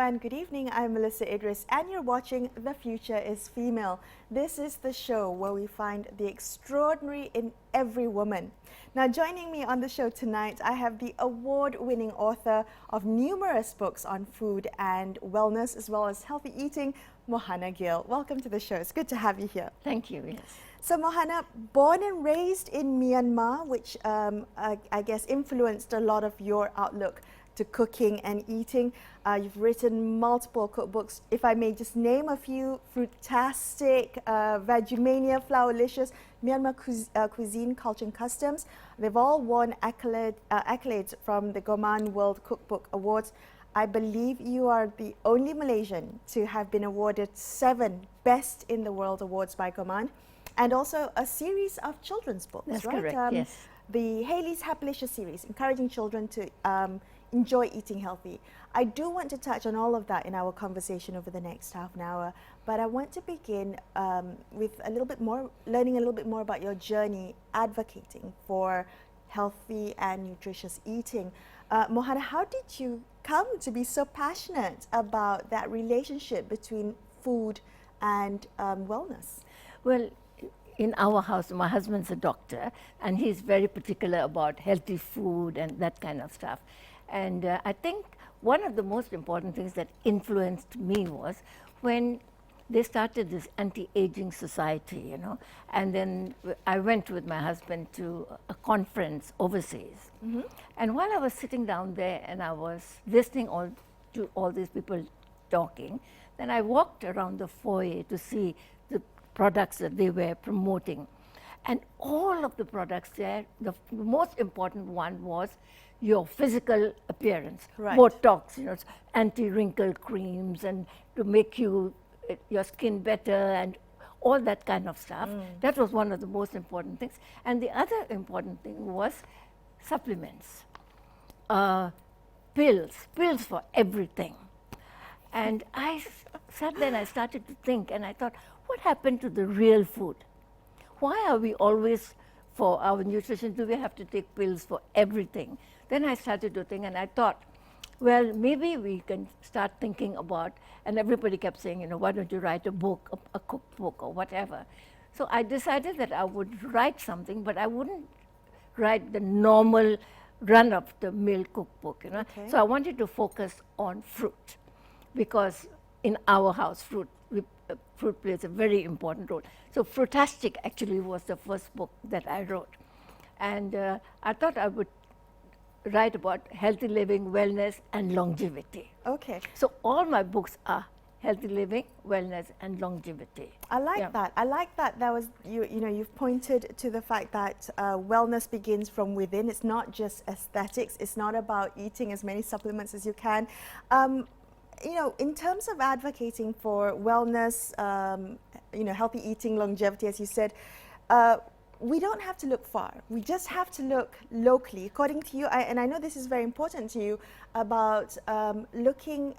and good evening. I'm Melisa Idris and you're watching The Future is Female. This is the show where we find the extraordinary in every woman. Now joining me on the show tonight, I have the award-winning author of numerous books on food and wellness as well as healthy eating, Mohana Gill. Welcome to the show. It's good to have you here. Thank you, yes. So Mohana, born and raised in Myanmar, which I guess influenced a lot of your outlook to cooking and eating. You've written multiple cookbooks. If I may just name a few: Fruitastic, Vegemania, Flourlicious, Myanmar Cuisine, Culture and Customs. They've all won accolades from the Gourmand World Cookbook Awards. I believe you are the only Malaysian to have been awarded 7 Best in the World awards by Gourmand, and also a series of children's books. That's right? correct, yes. The Haley's Happylicious series, encouraging children to enjoy eating healthy. I do want to touch on all of that in our conversation over the next half an hour, but I want to begin with learning a little bit more about your journey advocating for healthy and nutritious eating. Mohana, how did you come to be so passionate about that relationship between food and wellness? Well, in our house, my husband's a doctor, and he's very particular about healthy food and that kind of stuff. And I think one of the most important things that influenced me was when they started this anti-aging society, you know, and then I went with my husband to a conference overseas. Mm-hmm. And while I was sitting down there and I was listening to all these people talking, then I walked around the foyer to see the products that they were promoting. And all of the products there, the most important one was your physical appearance. Right. Botox, you know, anti-wrinkle creams, and to make your skin better and all that kind of stuff. That was one of the most important things. And the other important thing was supplements, pills for everything. And I sat there and I started to think, and I thought, what happened to the real food? Why are we always, for our nutrition, do we have to take pills for everything? Then I started to think, and I thought, well, maybe we can start thinking about, and everybody kept saying, you know, why don't you write a book, a cookbook or whatever. So I decided that I would write something, but I wouldn't write the normal run-of-the-mill cookbook, you know. Okay. So I wanted to focus on fruit, because in our house, fruit plays a very important role. So Fruitastic actually was the first book that I wrote. And I thought I would write about healthy living, wellness, and longevity. Okay. So all my books are healthy living, wellness, and longevity. I like that. I like that. That was you know, you've pointed to the fact that wellness begins from within. It's not just aesthetics. It's not about eating as many supplements as you can. You know, in terms of advocating for wellness, you know, healthy eating, longevity, as you said, we don't have to look far. We just have to look locally. According to you, and I know this is very important to you, about looking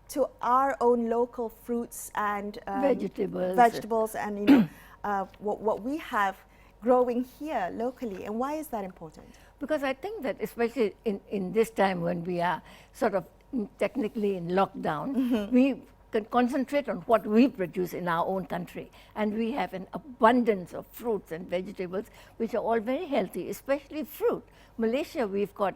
to our own local fruits and vegetables, and you know, what we have growing here locally. And why is that important? Because I think that especially in this time when we are sort of technically in lockdown, we can concentrate on what we produce in our own country. And we have an abundance of fruits and vegetables, which are all very healthy, especially fruit. Malaysia, we've got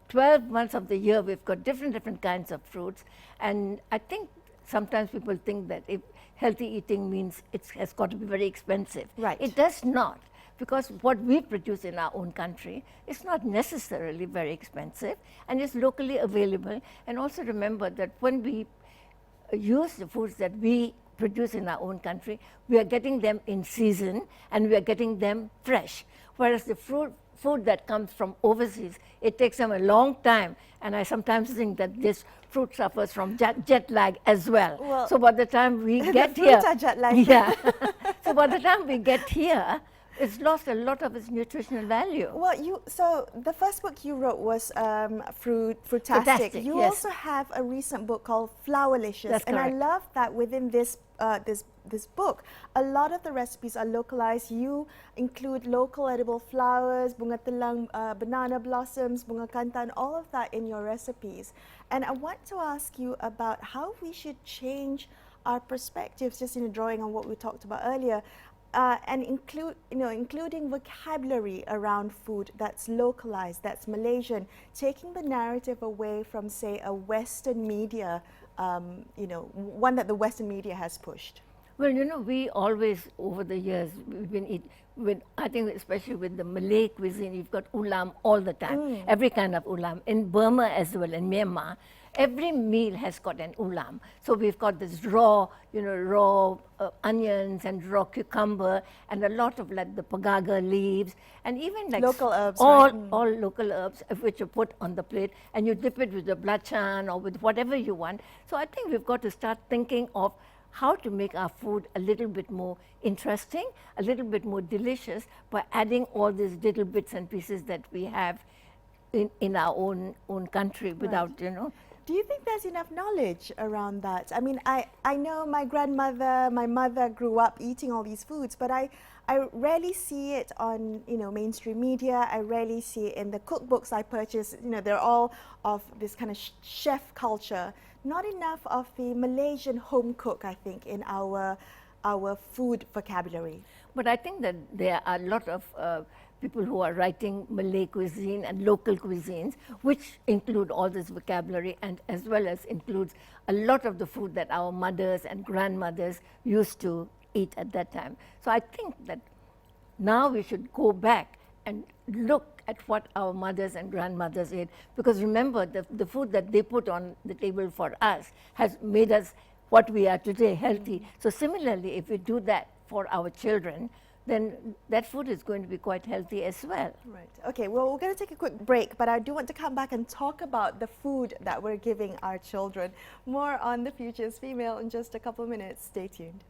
12 months of the year, we've got different kinds of fruits. And I think sometimes people think that if healthy eating means it has got to be very expensive. Right. It does not. Because what we produce in our own country is not necessarily very expensive and is locally available. And also remember that when we use the foods that we produce in our own country, we are getting them in season and we are getting them fresh. Whereas the food that comes from overseas, it takes them a long time. And I sometimes think that this fruit suffers from jet lag as well. So by the time we get here, fruits are jet lagged. Yeah. So by the time we get here, it's lost a lot of its nutritional value. Well, so the first book you wrote was Fruitastic. Fruitastic, You yes. also have a recent book called Flourlicious, That's and I correct. love that within this book, a lot of the recipes are localized. You include local edible flowers, bunga telang, banana blossoms, bunga kantan, all of that in your recipes. And I want to ask you about how we should change our perspectives, just drawing on what we talked about earlier. And including vocabulary around food that's localized, that's Malaysian, taking the narrative away from, say, a Western media, one that the Western media has pushed. Well, we always, over the years, we've been I think especially with the Malay cuisine, you've got ulam all the time, every kind of ulam. In Burma as well, in Myanmar, every meal has got an ulam. So we've got this raw onions and raw cucumber and a lot of like the pagaga leaves and even like local herbs, all right? local herbs which you put on the plate and you dip it with the belacan or with whatever you want. So I think we've got to start thinking of how to make our food a little bit more interesting, a little bit more delicious by adding all these little bits and pieces that we have in our own country without, Right. Do you think there's enough knowledge around that? I mean, I know my grandmother, my mother grew up eating all these foods, but I rarely see it on, mainstream media. I rarely see it in the cookbooks I purchase. They're all of this kind of chef culture. Not enough of the Malaysian home cook, I think, in our food vocabulary. But I think that there are a lot of people who are writing Malay cuisine and local cuisines, which include all this vocabulary and as well as includes a lot of the food that our mothers and grandmothers used to eat at that time. So I think that now we should go back and look at what our mothers and grandmothers ate. Because remember, the food that they put on the table for us has made us what we are today, healthy. So similarly, if we do that for our children, then that food is going to be quite healthy as well. Right. Okay, well, we're going to take a quick break, but I do want to come back and talk about the food that we're giving our children. More on The Future is Female in just a couple of minutes. Stay tuned.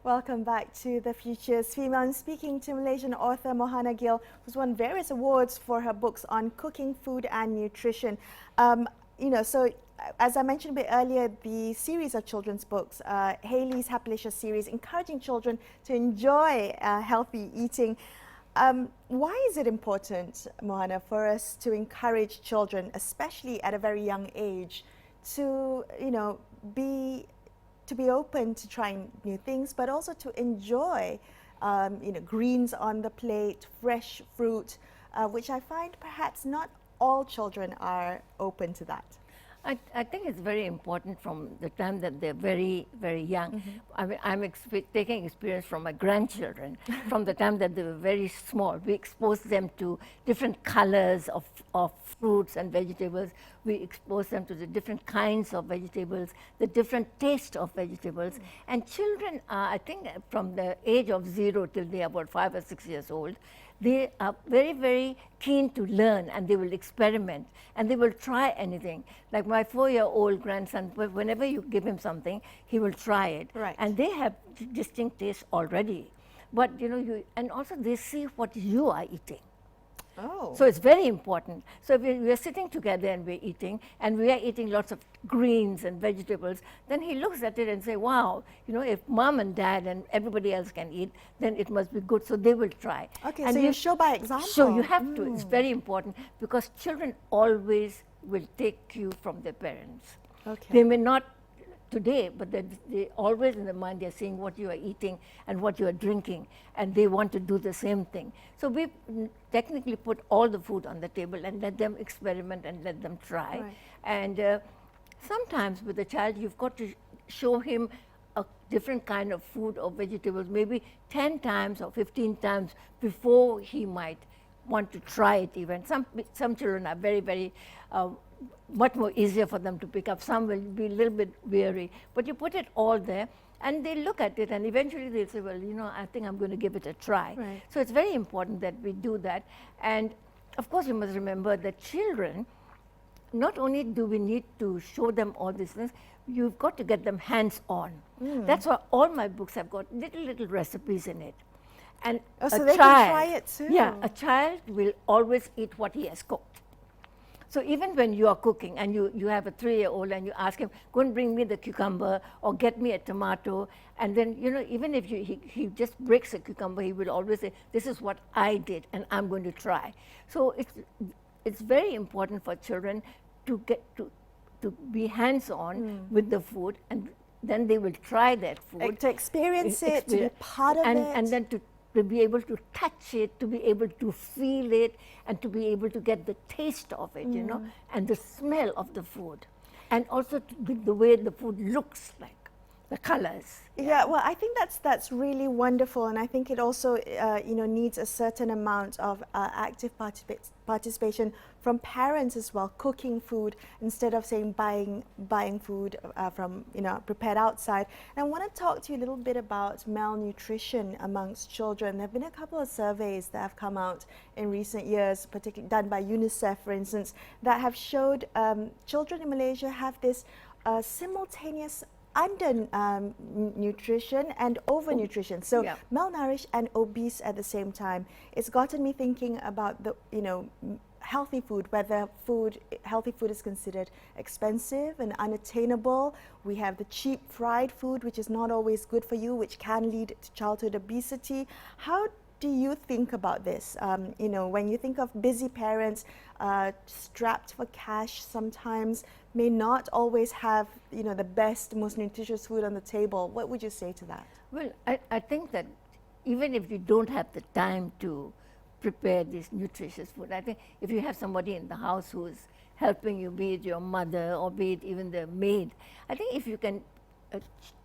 Welcome back to The Future's Female. I'm speaking to Malaysian author Mohana Gill, who's won various awards for her books on cooking, food and nutrition. So as I mentioned a bit earlier, the series of children's books, Haley's Happylicious series, encouraging children to enjoy healthy eating. Why is it important, Mohana, for us to encourage children, especially at a very young age, to be open to trying new things, but also to enjoy, greens on the plate, fresh fruit, which I find perhaps not all children are open to that. I think it's very important from the time that they're very, very young. I mean, I'm taking experience from my grandchildren. From the time that they were very small, we expose them to different colors of fruits and vegetables. We expose them to the different kinds of vegetables, the different taste of vegetables. And children are, I think, from the age of 0 till they are about 5 or 6 years old, they are very, very keen to learn and they will experiment and they will try anything. Like my 4-year-old grandson, whenever you give him something, he will try it. Right. And they have distinct tastes already. But, and also they see what you are eating. Oh. So it's very important. So if we are sitting together and we're eating, and we are eating lots of greens and vegetables, then he looks at it and say, wow, if mom and dad and everybody else can eat, then it must be good. So they will try. Okay, and so you show by example. So you have to. It's very important because children always will take cue from their parents. Okay. They may not today, but they always in their mind they're seeing what you are eating and what you are drinking, and they want to do the same thing. So we technically put all the food on the table and let them experiment and let them try. Right. And sometimes with a child, you've got to show him a different kind of food or vegetables, maybe 10 times or 15 times before he might want to try it even. Some children are very, very much more easier for them to pick up. Some will be a little bit weary. But you put it all there, and they look at it, and eventually they'll say, well, you know, I think I'm going to give it a try. Right. So it's very important that we do that. And of course, you must remember that children, not only do we need to show them all these things, you've got to get them hands-on. That's why all my books have got little recipes in it. And so they can try it too. Yeah, a child will always eat what he has cooked. So even when you are cooking and you have a 3-year-old and you ask him, go and bring me the cucumber or get me a tomato, and then, you know, even if he just breaks a cucumber, he will always say, this is what I did and I'm going to try. So it's very important for children to get to be hands-on with the food, and then they will try that food. To experience it, to be part of it. And then to be able to touch it, to be able to feel it, and to be able to get the taste of it, you know, and the smell of the food. And also the way the food looks like, the colors. Yeah, well, I think that's really wonderful, and I think it also you know, needs a certain amount of active participation from parents as well, cooking food instead of saying buying food from, you know, prepared outside. And I want to talk to you a little bit about malnutrition amongst children. There have been a couple of surveys that have come out in recent years, particularly done by UNICEF, for instance, that have showed children in Malaysia have this simultaneous undernutrition and overnutrition, so malnourished and obese at the same time. It's gotten me thinking about the, you know, healthy food, whether healthy food is considered expensive and unattainable. We have the cheap fried food, which is not always good for you, which can lead to childhood obesity. How do you think about this? You know, when you think of busy parents strapped for cash, sometimes may not always have, you know, the best, most nutritious food on the table. What would you say to that? Well, I think that even if you don't have the time to prepare this nutritious food, I think if you have somebody in the house who is helping you, be it your mother or be it even the maid, I think if you can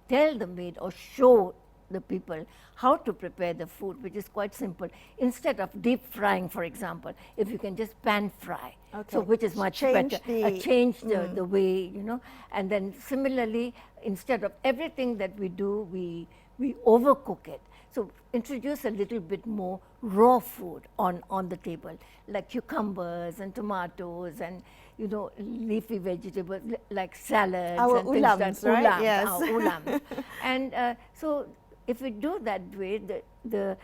tell the maid or show the people how to prepare the food, which is quite simple, instead of deep frying, for example, if you can just pan fry, so which is much better. Change the way, you know. And then similarly, instead of everything that we do, we overcook it. So introduce a little bit more raw food on the table, like cucumbers and tomatoes and, you know, leafy vegetables like salads our and ulams, things like right? Yes. Our ulams. And so if we do that way, the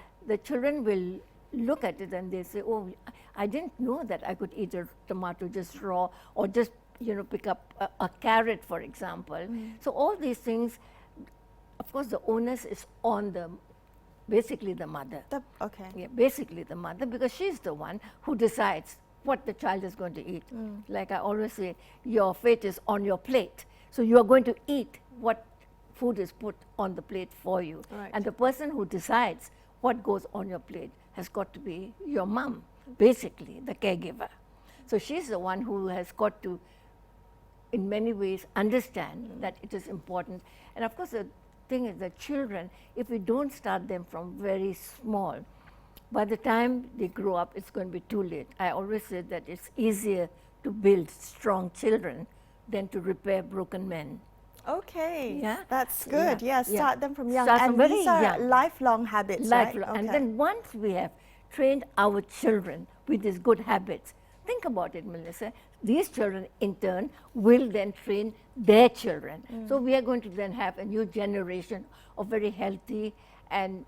children will look at it and they say, oh, I didn't know that I could eat a tomato just raw, or just, you know, pick up a carrot, for example. So all these things, of course, the onus is on basically the mother. Yeah, basically the mother, because she's the one who decides what the child is going to eat. Like I always say, your fate is on your plate. So you are going to eat what food is put on the plate for you. Right. And the person who decides what goes on your plate has got to be your mom, basically, the caregiver. So she's the one who has got to, in many ways, understand that it is important. And of course, the thing is that children, if we don't start them from very small, by the time they grow up, it's going to be too late. I always say that it's easier to build strong children than to repair broken men. Okay, Yeah? that's good. Yeah, start them from young. Start and from very these are young. lifelong habits, Lifelong. right? And then once we have trained our children with these good habits, think about it, Melissa, these children in turn will then train their children. So we are going to then have a new generation of very healthy and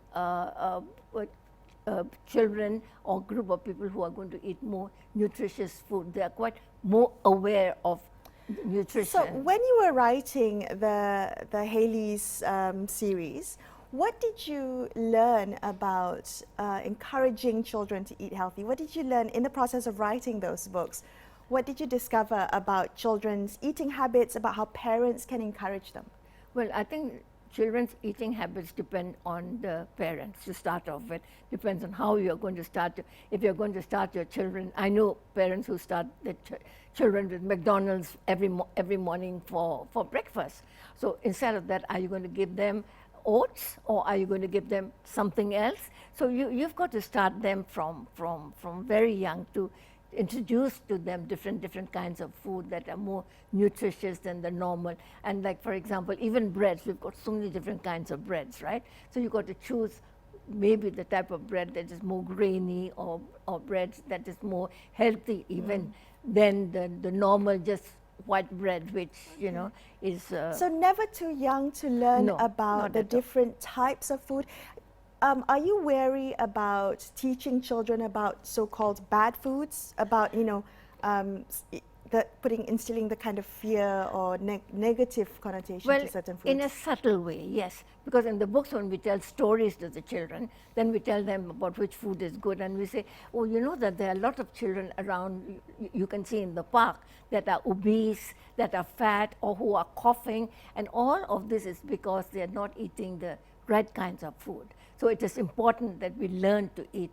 children or group of people who are going to eat more nutritious food. They are quite more aware of nutrition. So when you were writing the Haley's series, what did you learn about encouraging children to eat healthy? What did you learn in the process of writing those books? What did you discover about children's eating habits, about how parents can encourage them? Well, I think children's eating habits depend on the parents to start off with. Depends on how you're going to start. If you're going to start your children, I know parents who start their children with McDonald's every morning for breakfast. So instead of that, are you going to give them oats, or are you going to give them something else? So you've got to start them from very young to introduce to them different kinds of food that are more nutritious than the normal. And like, for example, even breads, we've got so many different kinds of breads, right? So you've got to choose maybe the type of bread that is more grainy, or breads that is more healthy even than the normal just white bread, which, you know, is... So never too young to learn about the different types of food. Are you wary about teaching children about so-called bad foods, about, you know, instilling the kind of fear or negative connotation to certain foods? In a subtle way, yes. Because in the books, when we tell stories to the children, then we tell them about which food is good, and we say, oh, you know that there are a lot of children around, you can see in the park, that are obese, that are fat, or who are coughing, and all of this is because they are not eating the right kinds of food. So it is important that we learn to eat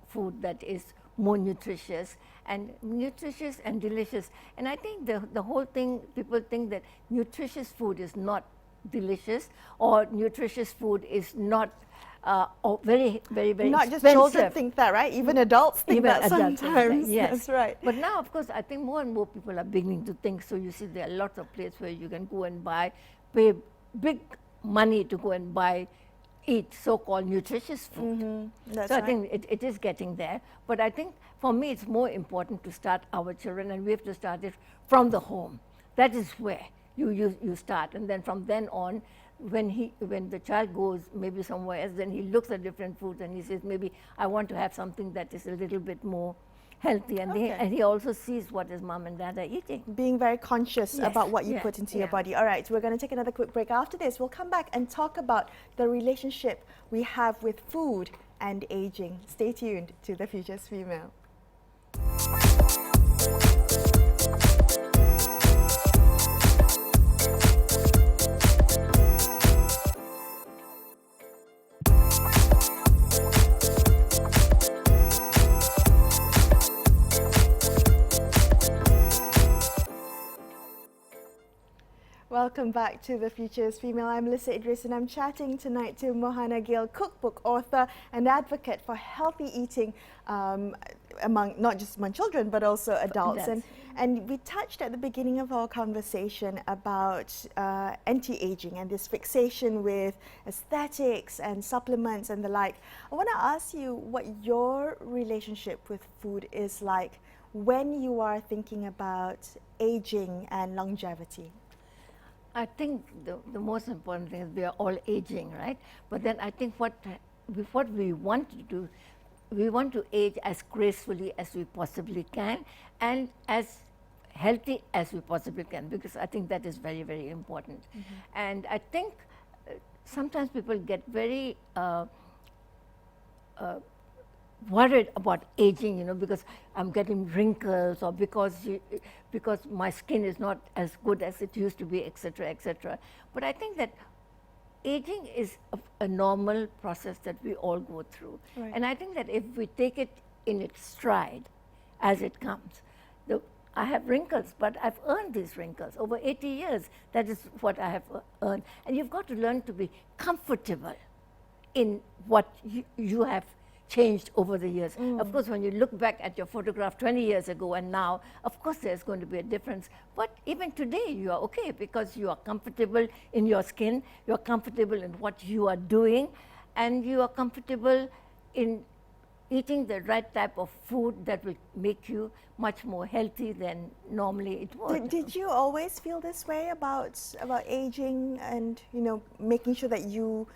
food that is more nutritious and delicious. And I think the whole thing, people think that nutritious food is not delicious, or nutritious food is not very not expensive. Just children think that, right? Even adults think that sometimes. Yes, that's right. But now, of course, I think more and more people are beginning to think. So you see, there are lots of places where you can go and pay big money to go and eat so-called nutritious food. That's so right. I think it is getting there. But I think for me, it's more important to start our children, and we have to start it from the home. That is where you start, and then from then on, when the child goes maybe somewhere else, then he looks at different foods and he says, maybe I want to have something that is a little bit more healthy, and, and he also sees what his mom and dad are eating. Being very conscious about what you put into your body. All right, we're going to take another quick break. After this, we'll come back and talk about the relationship we have with food and aging. Stay tuned to The Future's Female. Welcome back to The Future's Female. I'm Melisa Idris, and I'm chatting tonight to Mohana Gill, cookbook author and advocate for healthy eating not just among children but also adults. And we touched at the beginning of our conversation about anti-aging and this fixation with aesthetics and supplements and the like. I want to ask you what your relationship with food is like when you are thinking about aging and longevity. I think the most important thing is we are all aging, right? But then I think what we want to do, we want to age as gracefully as we possibly can and as healthy as we possibly can, because I think that is very, very important. And I think sometimes people get very worried about aging, you know, because I'm getting wrinkles, or because my skin is not as good as it used to be, etc., etc. But I think that aging is a normal process that we all go through. Right. And I think that if we take it in its stride as it comes, I have wrinkles, but I've earned these wrinkles. Over 80 years, that is what I have earned. And you've got to learn to be comfortable in what you have changed over the years. Of course, when you look back at your photograph 20 years ago and now, of course there's going to be a difference. But even today, you are okay because you are comfortable in your skin, you're comfortable in what you are doing, and you are comfortable in eating the right type of food that will make you much more healthy than normally it would. Did you always feel this way about aging and, you know, making sure that you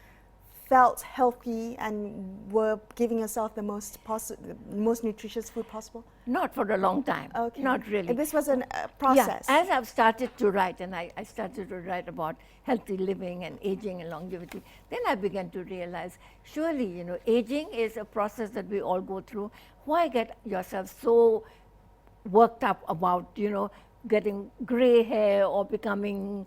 felt healthy and were giving yourself the most nutritious food possible? Not for a long time. Okay. Not really. And this was a process. Yeah, as I've started to write, and I started to write about healthy living and aging and longevity, then I began to realize, surely, you know, aging is a process that we all go through. Why get yourself so worked up about, you know, getting gray hair or becoming,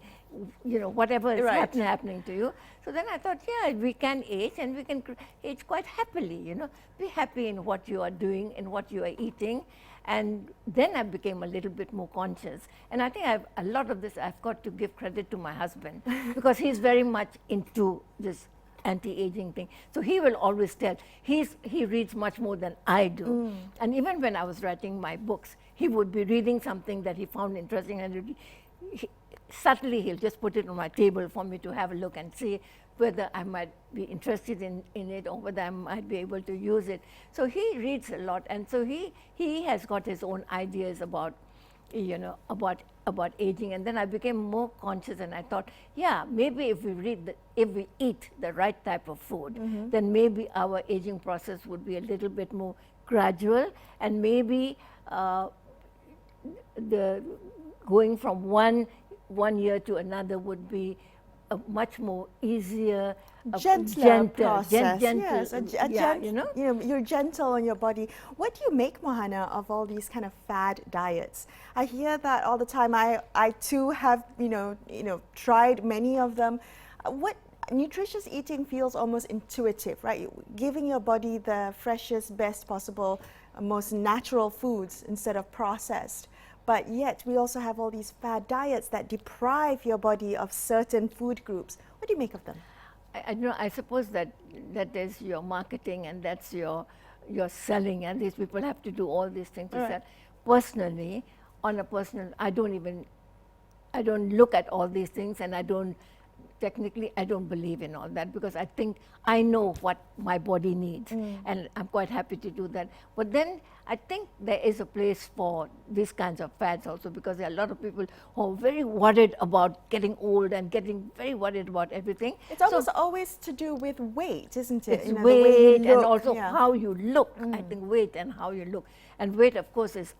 you know, whatever is happening to you. So then I thought, yeah, we can age, and we can age quite happily, you know. Be happy in what you are doing and what you are eating, And then I became a little bit more conscious. And I think a lot of this I've got to give credit to my husband because he's very much into this anti-aging thing. So he will always tell, he reads much more than I do. And even when I was writing my books, he would be reading something that he found interesting and subtly he'll just put it on my table for me to have a look and see whether I might be interested in it or whether I might be able to use it. So he reads a lot, and so he has got his own ideas about, you know, about aging. And then I became more conscious, and I thought, yeah, maybe if we eat the right type of food, then maybe our aging process would be a little bit more gradual, and maybe the going from one year to another would be a much more easier, gentler process. Yes, you know, you're gentle on your body. What do you make, Mohana, of all these kind of fad diets? I hear that all the time. I too have tried many of them. What nutritious eating feels almost intuitive, right? Giving your body the freshest, best possible, most natural foods instead of processed. But yet we also have all these fad diets that deprive your body of certain food groups. What do you make of them? I suppose that is your marketing and that's your selling, and these people have to do all these things to sell. Personally, on a personal, I don't look at all these things, and I don't believe in all that, because I think I know what my body needs, and I'm quite happy to do that. But then I think there is a place for these kinds of fads also, because there are a lot of people who are very worried about getting old and getting very worried about everything. It's almost always to do with weight, isn't it? It's weight and also how you look. I think weight and how you look. And weight, of course, is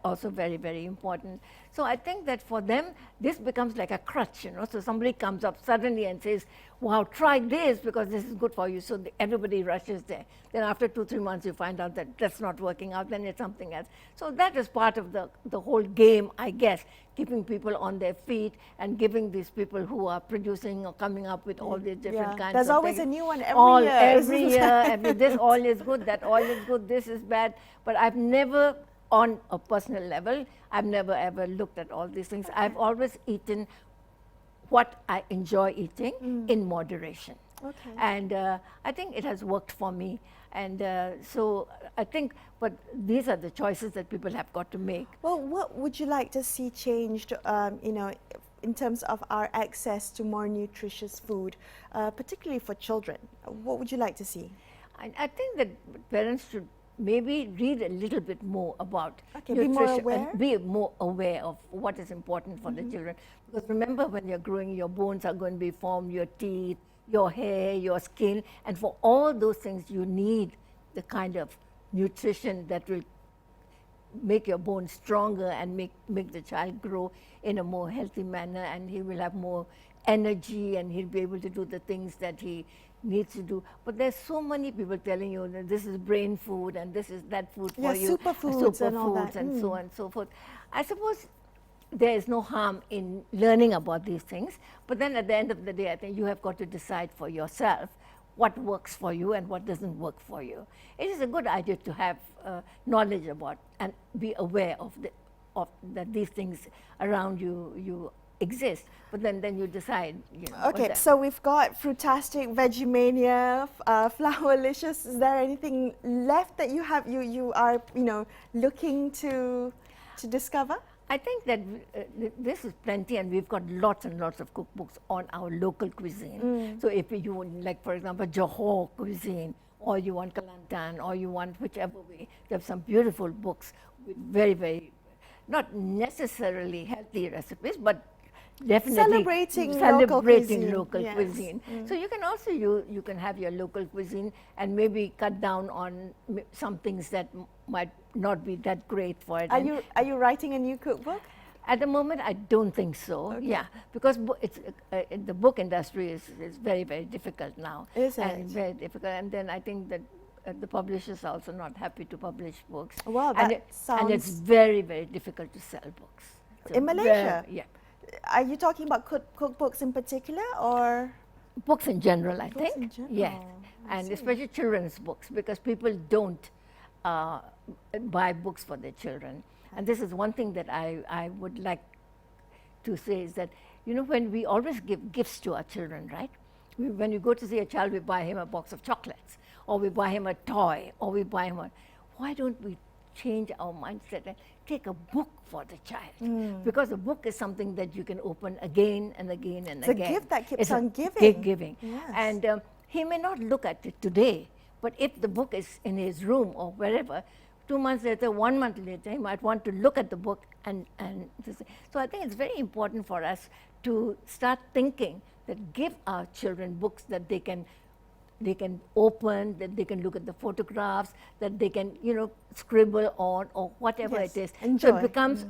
also very, very important. So I think that for them, this becomes like a crutch, you know. So somebody comes up suddenly and says, wow, try this because this is good for you. So everybody rushes there. Then after 2-3 months, you find out that that's not working out, then it's something else. So that is part of the whole game, I guess, keeping people on their feet and giving these people who are producing or coming up with all these different kinds There's of always things. a new one every year. I mean, this oil is good, that oil is good, this is bad. But I've never, on a personal level, I've never ever looked at all these things. I've always eaten what I enjoy eating in moderation. Okay. And I think it has worked for me. And so I think, but these are the choices that people have got to make. Well, what would you like to see changed, in terms of our access to more nutritious food, particularly for children? What would you like to see? I think that parents should maybe read a little bit more about nutrition. Be more aware? And be more aware of what is important for the children. Because remember, when you're growing, your bones are going to be formed, your teeth, your hair, your skin, and for all those things you need the kind of nutrition that will make your bones stronger and make the child grow in a more healthy manner, and he will have more energy and he'll be able to do the things that he needs to do. But there's so many people telling you that this is brain food and this is that food for you. Superfoods and all that. And so on and so forth. I suppose there is no harm in learning about these things, but then at the end of the day, I think you have got to decide for yourself what works for you and what doesn't work for you. It is a good idea to have knowledge about and be aware of that these things around you exist, but then you decide. Okay, so we've got Frutastic, Vegemania, Flourlicious. Is there anything left that you are looking to discover? I think that this is plenty, and we've got lots and lots of cookbooks on our local cuisine. So if you want, like, for example, Johor cuisine, or you want Kelantan, or you want whichever way, there are some beautiful books with very, very, not necessarily healthy recipes, but definitely celebrating local cuisine. So you can also you can have your local cuisine and maybe cut down on some things that might not be that great for it. Are you writing a new cookbook? At the moment, I don't think so. Okay. Yeah, because it's the book industry is very, very difficult now. Is it? And very difficult. And then I think that the publishers are also not happy to publish books. Well, and it's very, very difficult to sell books. So in Malaysia? Yeah. Are you talking about cookbooks in particular, or? Books in general, I books think. In general. Yeah, and especially children's books, because people don't buy books for their children. And this is one thing that I would like to say is that, you know, when we always give gifts to our children, right? When you go to see a child, we buy him a box of chocolates, or we buy him a toy, or we buy him a... Why don't we change our mindset and take a book for the child? Because a book is something that you can open again and again and again. It's a gift that keeps on giving. Keep giving. Yes. And he may not look at it today, but if the book is in his room or wherever, 2 months later, 1 month later, he might want to look at the book and so I think it's very important for us to start thinking that give our children books that they can open, that they can look at the photographs, that they can, you know, scribble on or whatever Yes, it is. enjoy. So it becomes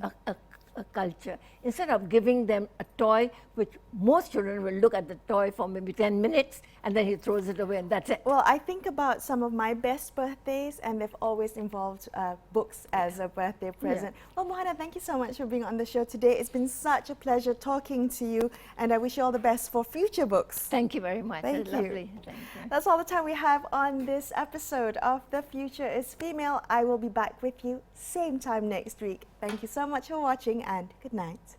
a culture. Instead of giving them a toy, which most children will look at the toy for maybe 10 minutes and then he throws it away and that's it. Well, I think about some of my best birthdays, and they've always involved books as a birthday present. Well, Mohana, thank you so much for being on the show today. It's been such a pleasure talking to you, and I wish you all the best for future books. Thank you very much. Thank That's you. lovely. Thank you. That's all the time we have on this episode of The Future is Female. I will be back with you same time next week. Thank you so much for watching, and good night.